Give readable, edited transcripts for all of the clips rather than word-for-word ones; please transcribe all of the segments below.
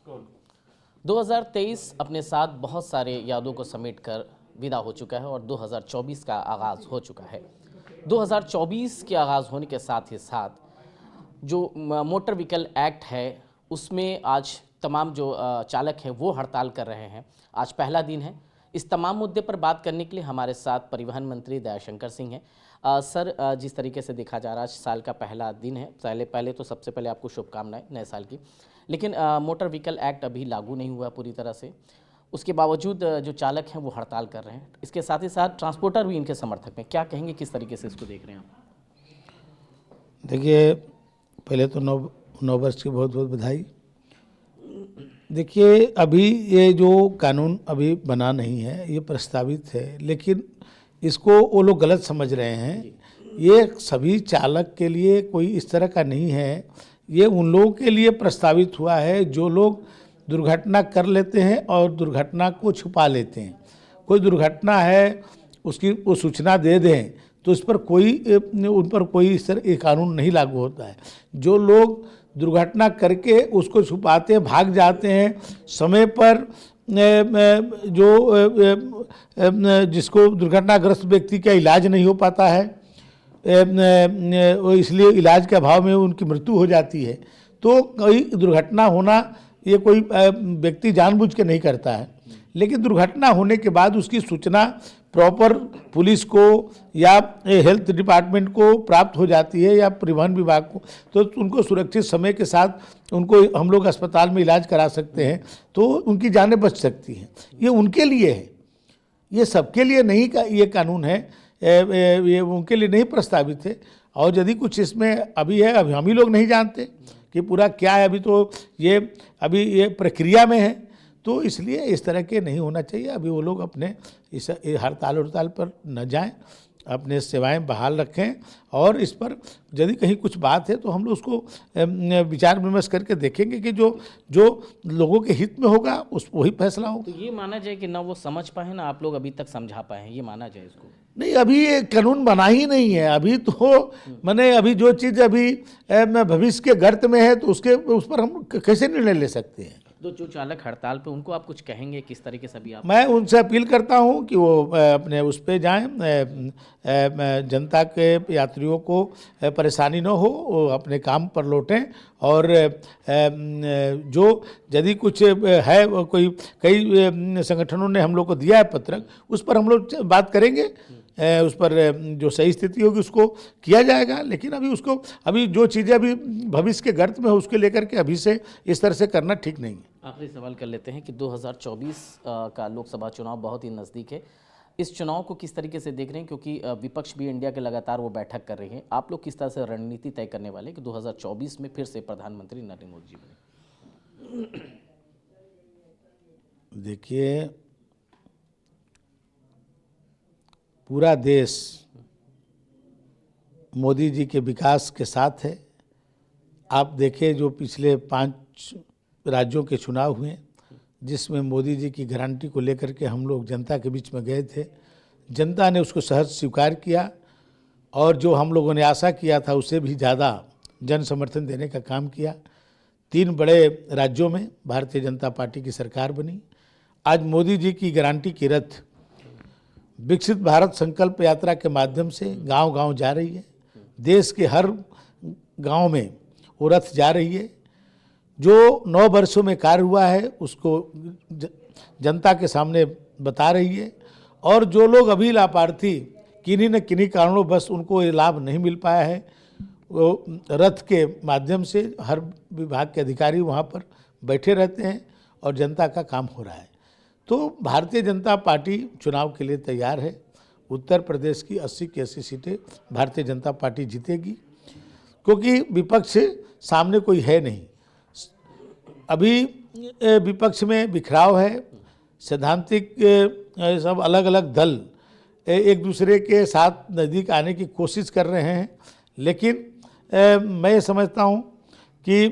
2023 अपने साथ बहुत सारे यादों को समेटकर विदा हो चुका है और 2024 का आगाज़ हो चुका है। 2024 के आगाज़ होने के साथ ही साथ जो मोटर व्हीकल एक्ट है उसमें आज तमाम जो चालक हैं वो हड़ताल कर रहे हैं। आज पहला दिन है। इस तमाम मुद्दे पर बात करने के लिए हमारे साथ परिवहन मंत्री दयाशंकर सिंह हैं। सर, जिस तरीके से देखा जा रहा है साल का पहला दिन है, पहले तो सबसे पहले आपको शुभकामनाएं नए साल की। लेकिन मोटर व्हीकल एक्ट अभी लागू नहीं हुआ पूरी तरह से, उसके बावजूद जो चालक हैं वो हड़ताल कर रहे हैं। इसके साथ ही साथ ट्रांसपोर्टर भी इनके समर्थक में, क्या कहेंगे, किस तरीके से इसको देख रहे हैं आप? देखिए, पहले तो नव वर्ष की बहुत बहुत बधाई। देखिए, अभी ये जो कानून अभी बना नहीं है, ये प्रस्तावित है, लेकिन इसको वो लोग गलत समझ रहे हैं। ये सभी चालक के लिए कोई इस तरह का नहीं है। ये उन लोगों के लिए प्रस्तावित हुआ है जो लोग दुर्घटना कर लेते हैं और दुर्घटना को छुपा लेते हैं। कोई दुर्घटना है, उसकी वो सूचना दे दें तो उन पर कोई इस तरह ये कानून नहीं लागू होता है। जो लोग दुर्घटना करके उसको छुपाते हैं, भाग जाते हैं, समय पर जिसको दुर्घटनाग्रस्त व्यक्ति का इलाज नहीं हो पाता है, इसलिए इलाज के अभाव में उनकी मृत्यु हो जाती है। तो कोई दुर्घटना होना ये कोई व्यक्ति जानबूझ के नहीं करता है, लेकिन दुर्घटना होने के बाद उसकी सूचना प्रॉपर पुलिस को या हेल्थ डिपार्टमेंट को प्राप्त हो जाती है या परिवहन विभाग को, तो उनको सुरक्षित समय के साथ उनको हम लोग अस्पताल में इलाज करा सकते हैं, तो उनकी जानें बच सकती हैं। ये उनके लिए है, ये सबके लिए नहीं का ये कानून है, ये उनके लिए नहीं प्रस्तावित है। और यदि कुछ इसमें अभी है, अभी हम ही लोग नहीं जानते कि पूरा क्या है, अभी ये प्रक्रिया में है, तो इसलिए इस तरह के नहीं होना चाहिए। अभी वो लोग अपने इस हड़ताल पर न जाएं, अपने सेवाएं बहाल रखें, और इस पर यदि कहीं कुछ बात है तो हम लोग उसको विचार विमर्श करके देखेंगे कि जो लोगों के हित में होगा उस वही फैसला होगा। तो ये माना जाए कि ना वो समझ पाए ना आप लोग अभी तक समझा पाए हैं, ये माना जाए इसको? नहीं, अभी ये कानून बना ही नहीं है। अभी तो मैंने अभी जो चीज़ अभी भविष्य के गर्त में है तो उस पर हम कैसे निर्णय ले सकते हैं? तो जो चालक हड़ताल पे, उनको आप कुछ कहेंगे किस तरीके से? अभी आप, मैं उनसे अपील करता हूं कि वो अपने उस पे जाएं, जनता के यात्रियों को परेशानी न हो, वो अपने काम पर लौटें। और जो यदि कुछ है, कई संगठनों ने हम लोग को दिया है पत्रक, उस पर हम लोग बात करेंगे, उस पर जो सही स्थिति होगी उसको किया जाएगा। लेकिन अभी जो चीज़ें अभी भविष्य के गर्त में है उसके लेकर के अभी से इस तरह से करना ठीक नहीं है। आखिरी सवाल कर लेते हैं कि 2024 का लोकसभा चुनाव बहुत ही नज़दीक है। इस चुनाव को किस तरीके से देख रहे हैं, क्योंकि विपक्ष भी इंडिया के लगातार वो बैठक कर रहे हैं। आप लोग किस तरह से रणनीति तय करने वाले कि 2024 में फिर से प्रधानमंत्री नरेंद्र मोदी जी बने? देखिए, पूरा देश मोदी जी के विकास के साथ है। आप देखें, जो पिछले 5 राज्यों के चुनाव हुए जिसमें मोदी जी की गारंटी को लेकर के हम लोग जनता के बीच में गए थे, जनता ने उसको सहज स्वीकार किया, और जो हम लोगों ने आशा किया था उससे भी ज़्यादा जन समर्थन देने का काम किया। 3 बड़े राज्यों में भारतीय जनता पार्टी की सरकार बनी। आज मोदी जी की गारंटी की रथ विकसित भारत संकल्प यात्रा के माध्यम से गांव-गांव जा रही है। देश के हर गांव में वो रथ जा रही है। जो 9 वर्षों में कार्य हुआ है उसको जनता के सामने बता रही है, और जो लोग अभी लाभार्थी किन्हीं न किन्हीं कारणों बस उनको ये लाभ नहीं मिल पाया है, वो रथ के माध्यम से हर विभाग के अधिकारी वहाँ पर बैठे रहते हैं और जनता का काम हो रहा है। तो भारतीय जनता पार्टी चुनाव के लिए तैयार है। उत्तर प्रदेश की 80 की 80 सीटें भारतीय जनता पार्टी जीतेगी, क्योंकि विपक्ष सामने कोई है नहीं। अभी विपक्ष में बिखराव है, सैद्धांतिक सब अलग अलग दल एक दूसरे के साथ नज़दीक आने की कोशिश कर रहे हैं, लेकिन मैं समझता हूँ कि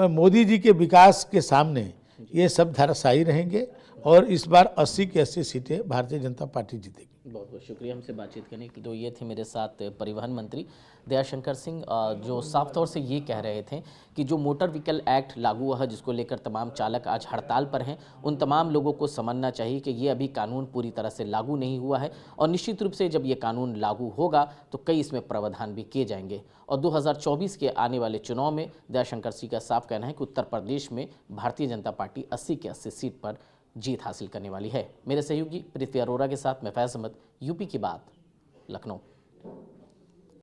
मोदी जी के विकास के सामने ये सब धराशायी रहेंगे, और इस बार 80 की 80 सीटें भारतीय जनता पार्टी जीतेगी। बहुत बहुत शुक्रिया हमसे बातचीत करने के लिए। तो ये थे मेरे साथ परिवहन मंत्री दयाशंकर सिंह, जो साफ तौर से ये कह रहे थे कि जो मोटर व्हीकल एक्ट लागू हुआ है, जिसको लेकर तमाम चालक आज हड़ताल पर हैं, उन तमाम लोगों को समझना चाहिए कि ये अभी कानून पूरी तरह से लागू नहीं हुआ है और निश्चित रूप से जब ये कानून लागू होगा तो कई इसमें प्रावधान भी किए जाएंगे। और 2024 के आने वाले चुनाव में दयाशंकर सिंह का साफ कहना है कि उत्तर प्रदेश में भारतीय जनता पार्टी 80 के 80 सीट पर जीत हासिल करने वाली है। मेरे सहयोगी पृथ्वी अरोरा के साथ मैं फैज अहमद, यूपी की बात, लखनऊ।